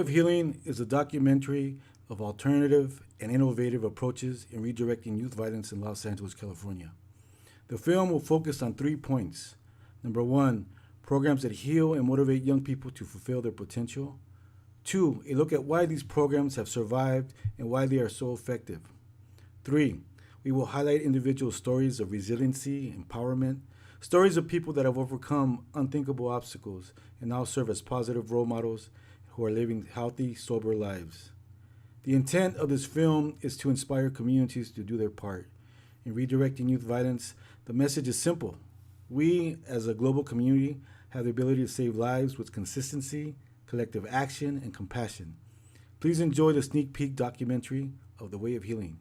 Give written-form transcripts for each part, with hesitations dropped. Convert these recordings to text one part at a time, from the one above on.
of Healing is a documentary of alternative and innovative approaches in redirecting youth violence in Los Angeles, California. The film will focus on 3 points. Number 1, programs that heal and motivate young people to fulfill their potential. 2, a look at why these programs have survived and why they are so effective. 3, we will highlight individual stories of resiliency, empowerment, stories of people that have overcome unthinkable obstacles and now serve as positive role models who are living healthy, sober lives. The intent of this film is to inspire communities to do their part. In redirecting youth violence, the message is simple. We, as a global community, have the ability to save lives with consistency, collective action, and compassion. Please enjoy the sneak peek documentary of The Way of Healing.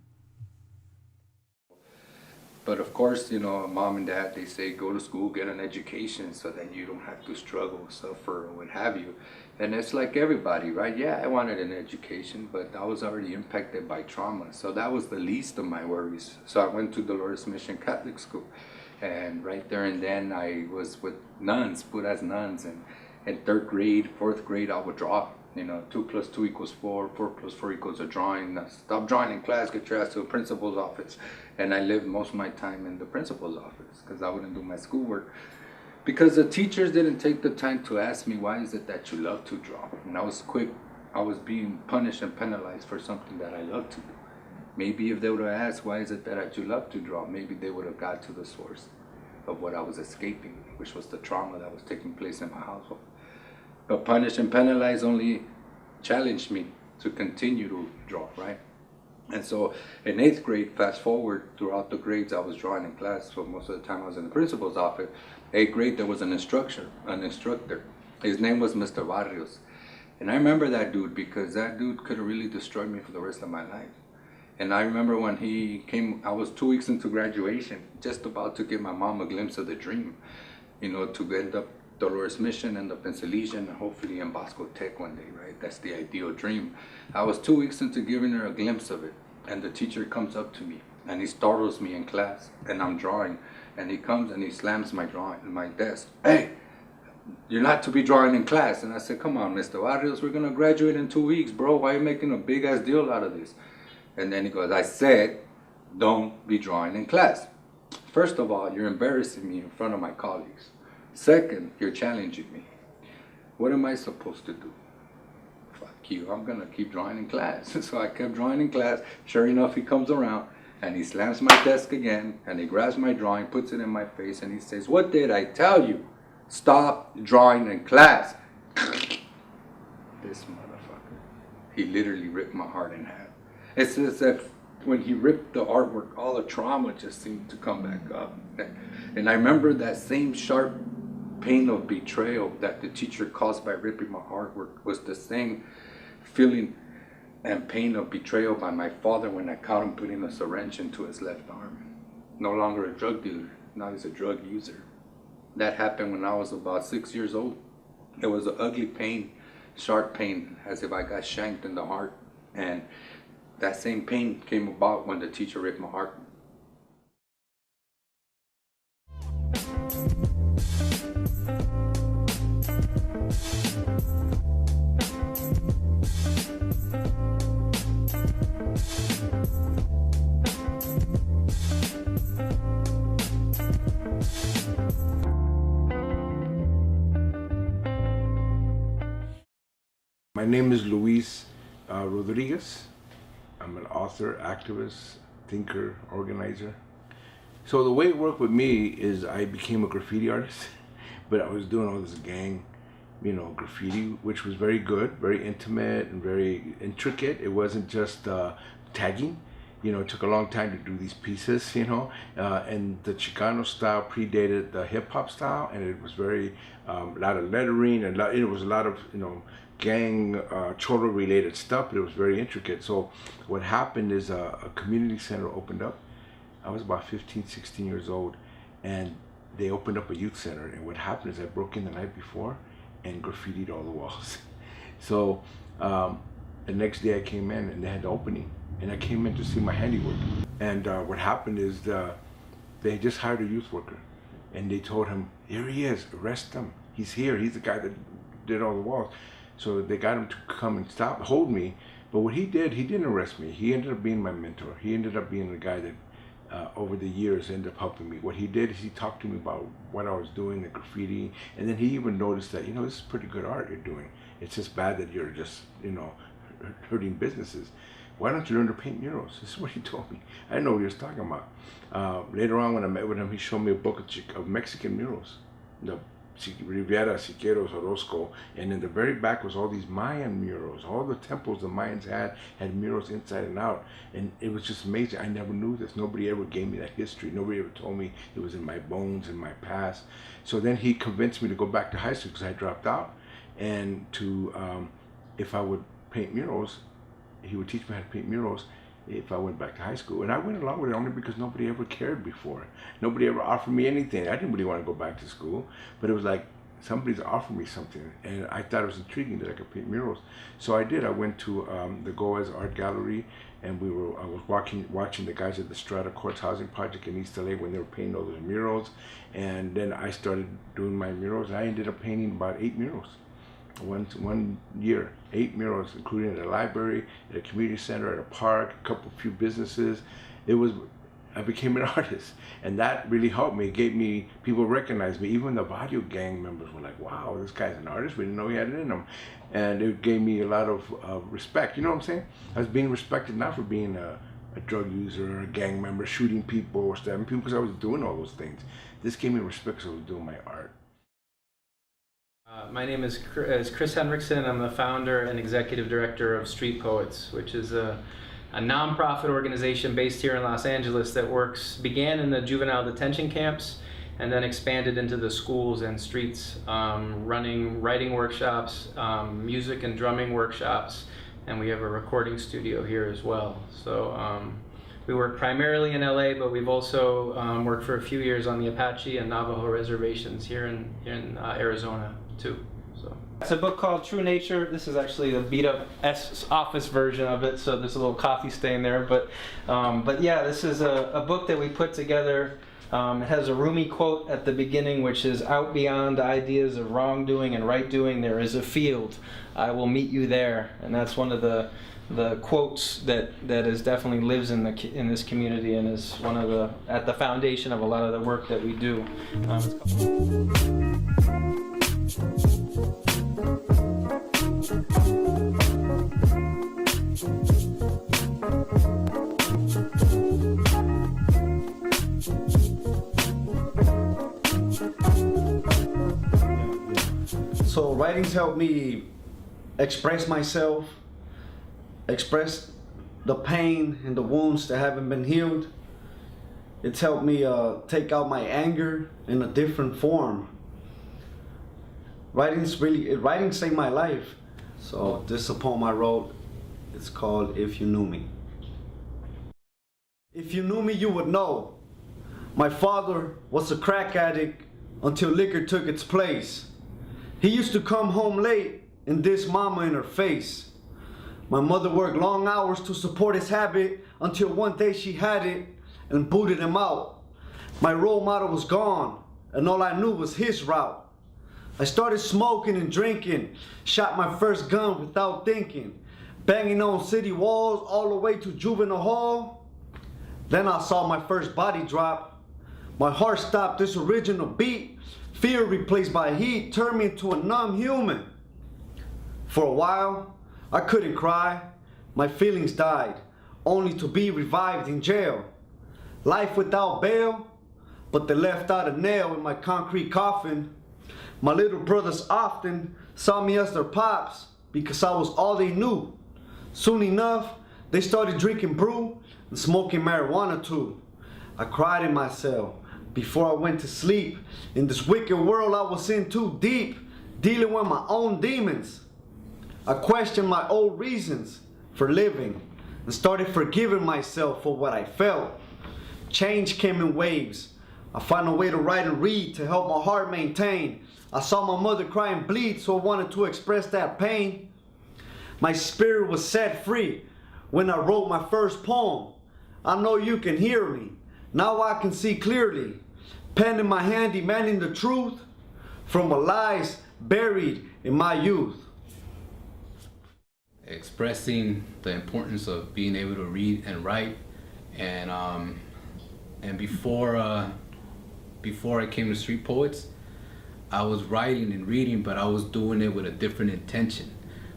But of course, mom and dad, they say go to school, get an education so that you don't have to struggle, suffer, or what have you. And it's like everybody, right? Yeah, I wanted an education, but I was already impacted by trauma. So that was the least of my worries. So I went to Dolores Mission Catholic School. And right there and then I was with nuns, put as nuns. And in 3rd grade, 4th grade, I would draw. 2 plus 2 equals 4, 4 plus 4 equals a drawing. Stop drawing in class, get your ass to the principal's office. And I lived most of my time in the principal's office because I wouldn't do my schoolwork. Because the teachers didn't take the time to ask me, why is it that you love to draw? And I was being punished and penalized for something that I love to do. Maybe if they would have asked, why is it that you love to draw? Maybe they would have got to the source of what I was escaping, which was the trauma that was taking place in my household. But punish and penalize only challenged me to continue to draw, right? And so in 8th grade, fast forward throughout the grades, I was drawing in class. So most of the time I was in the principal's office. 8th grade, there was an instructor. His name was Mr. Barrios. And I remember that dude because that dude could have really destroyed me for the rest of my life. And I remember when he came, I was 2 weeks into graduation, just about to give my mom a glimpse of the dream, to end up Dolores Mission, end up in Salesian, and hopefully in Bosco Tech one day, right? That's the ideal dream. I was 2 weeks into giving her a glimpse of it, and the teacher comes up to me, and he startles me in class, and I'm drawing, and he comes and he slams my desk. Hey, you're not to be drawing in class. And I said, come on, Mr. Barrios, we're gonna graduate in 2 weeks, bro. Why are you making a big ass deal out of this? And then he goes, I said, don't be drawing in class. First of all, you're embarrassing me in front of my colleagues. Second, you're challenging me. What am I supposed to do? Fuck you, I'm gonna keep drawing in class. So I kept drawing in class. Sure enough, he comes around and he slams my desk again and he grabs my drawing, puts it in my face, and he says, what did I tell you? Stop drawing in class. This motherfucker. He literally ripped my heart in half. It's as if when he ripped the artwork, all the trauma just seemed to come back up. And I remember that same sharp pain of betrayal that the teacher caused by ripping my artwork was the same feeling and pain of betrayal by my father when I caught him putting a syringe into his left arm. No longer a drug dealer, now he's a drug user. That happened when I was about 6 years old. It was an ugly pain, sharp pain, as if I got shanked in the heart. And that same pain came about when the teacher ripped my heart. My name is Luis Rodriguez. I'm an author, activist, thinker, organizer. So the way it worked with me is I became a graffiti artist, but I was doing all this gang, graffiti, which was very good, very intimate and very intricate. It wasn't just tagging. It took a long time to do these pieces, and the Chicano style predated the hip hop style, and it was very, a lot of lettering, and it was a lot of, gang cholo related stuff, but it was very intricate. So what happened is a community center opened up. I was about 15, 16 years old, and they opened up a youth center. And what happened is I broke in the night before and graffitied all the walls. So the next day I came in and they had the opening, and I came in to see my handiwork. And what happened is they just hired a youth worker, and they told him, here he is, arrest him. He's here, he's the guy that did all the walls. So they got him to come and hold me. But what he didn't arrest me. He ended up being my mentor. He ended up being the guy that over the years ended up helping me. What he did is he talked to me about what I was doing, the graffiti, and then he even noticed that, this is pretty good art you're doing. It's just bad that you're just, hurting businesses. Why don't you learn to paint murals? This is what he told me. I didn't know what he was talking about. Later on, when I met with him, he showed me a book of Mexican murals. The Rivera, Siqueiros, Orozco, and in the very back was all these Mayan murals. All the temples the Mayans had murals inside and out, and it was just amazing. I never knew this. Nobody ever gave me that history. Nobody ever told me it was in my bones, in my past. So then he convinced me to go back to high school because I dropped out, and to if I would paint murals, he would teach me how to paint murals if I went back to high school. And I went along with it only because nobody ever cared before. Nobody ever offered me anything. I didn't really want to go back to school, but it was like somebody's offered me something, and I thought it was intriguing that I could paint murals. So I did. I went to the Goaz Art Gallery, and I was watching the guys at the Strata Courts Housing Project in East LA when they were painting all those murals. And then I started doing my murals, and I ended up painting about 8 murals. One year, 8 murals, including at a library, at a community center, at a park, few businesses. I became an artist, and that really helped me. It gave me, people recognized me. Even the Barrio gang members were like, wow, this guy's an artist. We didn't know he had it in him. And it gave me a lot of respect. You know what I'm saying? I was being respected not for being a drug user or a gang member, shooting people or stabbing people, because I was doing all those things. This gave me respect because I was doing my art. My name is Chris Henriksen. I'm the founder and executive director of Street Poets, which is a nonprofit organization based here in Los Angeles that began in the juvenile detention camps and then expanded into the schools and streets, running writing workshops, music and drumming workshops, and we have a recording studio here as well. So we work primarily in LA, but we've also worked for a few years on the Apache and Navajo reservations here in Arizona too. So it's a book called True Nature. This is actually the beat up office version of it, so there's a little coffee stain there. But yeah, this is a book that we put together. It has a Rumi quote at the beginning, which is, "Out beyond ideas of wrongdoing and right doing, there is a field. I will meet you there." And that's one of the quotes that is definitely lives in this community and is one of at the foundation of a lot of the work that we do. So writings help me express myself, express the pain and the wounds that haven't been healed. It's helped me take out my anger in a different form. Writing saved my life. So this poem I wrote, it's called If You Knew Me. If you knew me, you would know. My father was a crack addict until liquor took its place. He used to come home late and diss mama in her face. My mother worked long hours to support his habit until one day she had it and booted him out. My role model was gone and all I knew was his route. I started smoking and drinking, shot my first gun without thinking, banging on city walls all the way to juvenile hall. Then I saw my first body drop. My heart stopped this original beat. Fear replaced by heat turned me into a numb human. For a while, I couldn't cry. My feelings died, only to be revived in jail. Life without bail, but they left out a nail in my concrete coffin. My little brothers often saw me as their pops because I was all they knew. Soon enough, they started drinking brew and smoking marijuana too. I cried in my cell before I went to sleep. In this wicked world I was in too deep, dealing with my own demons. I questioned my old reasons for living and started forgiving myself for what I felt. Change came in waves. I found a way to write and read to help my heart maintain. I saw my mother cry and bleed, so I wanted to express that pain. My spirit was set free when I wrote my first poem. I know you can hear me. Now I can see clearly. Pen in my hand demanding the truth from the lies buried in my youth. expressing the importance of being able to read and write. And before I came to Street Poets, I was writing and reading, but I was doing it with a different intention,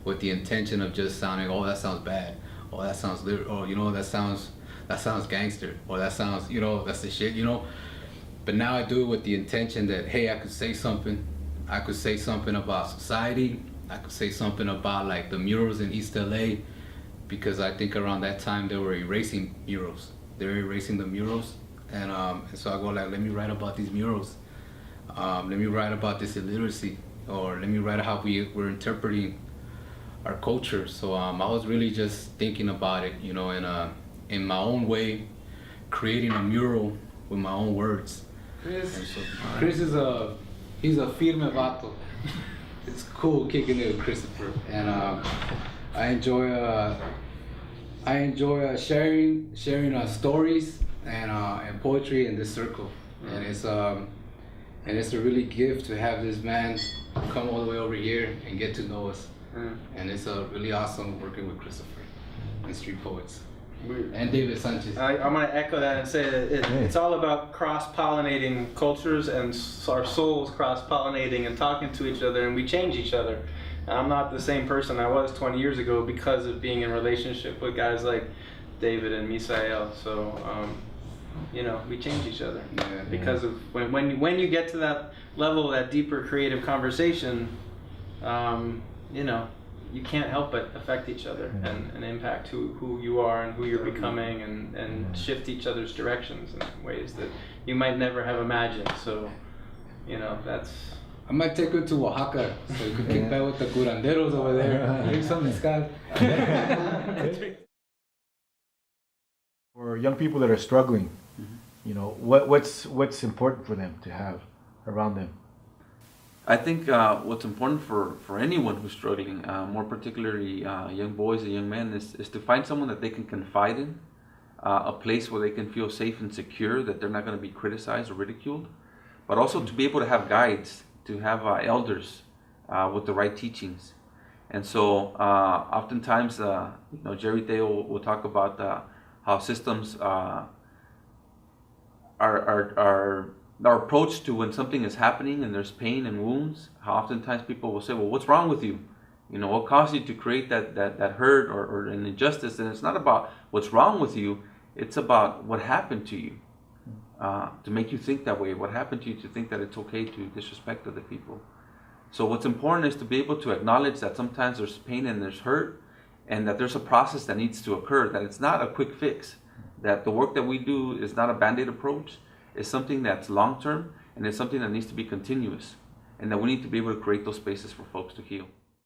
with the intention of just sounding, oh, that sounds bad, oh, that sounds oh, you know, that sounds gangster, or that sounds, you know, that's the shit, you know. But now I do it with the intention that, hey, I could say something. I could say something about society. I could say something about like the murals in East LA, because I think around that time they were erasing murals. They were erasing the murals, and so I go like, let me write about these murals. Let me write about this illiteracy, or let me write how we're interpreting our culture. So I was really just thinking about it, you know, in my own way, creating a mural with my own words. Chris is he's a firme vato. It's cool kicking it with Christopher, and I enjoy sharing stories and poetry in this circle, and it's a really gift to have this man come all the way over here and get to know us, and it's really awesome working with Christopher and Street Poets. And David Sanchez. I'm going to echo that and say that it's all about cross-pollinating cultures and our souls cross-pollinating and talking to each other, and we change each other. And I'm not the same person I was 20 years ago because of being in relationship with guys like David and Misael. So, you know, we change each other. Yeah, because of when you get to that level, that deeper creative conversation, you know, you can't help but affect each other and impact who you are and who you're becoming, and shift each other's directions in ways that you might never have imagined. So, you know, that's... I might take her to Oaxaca so you could kick back with the curanderos over there. Drink some mezcal. For young people that are struggling, you know, what's important for them to have around them? I think what's important for anyone who's struggling, more particularly young boys and young men, is to find someone that they can confide in, a place where they can feel safe and secure, that they're not going to be criticized or ridiculed, but also to be able to have guides, to have elders with the right teachings. And so oftentimes, you know, Jerry Theo will talk about how systems are our approach to when something is happening and there's pain and wounds, how oftentimes people will say, well, what's wrong with you? You know, what caused you to create that hurt or an injustice? And it's not about what's wrong with you, it's about what happened to you to make you think that way, what happened to you to think that it's okay to disrespect other people. So what's important is to be able to acknowledge that sometimes there's pain and there's hurt, and that there's a process that needs to occur, that it's not a quick fix, that the work that we do is not a Band-Aid approach. It's something that's long-term, and it's something that needs to be continuous, and that we need to be able to create those spaces for folks to heal.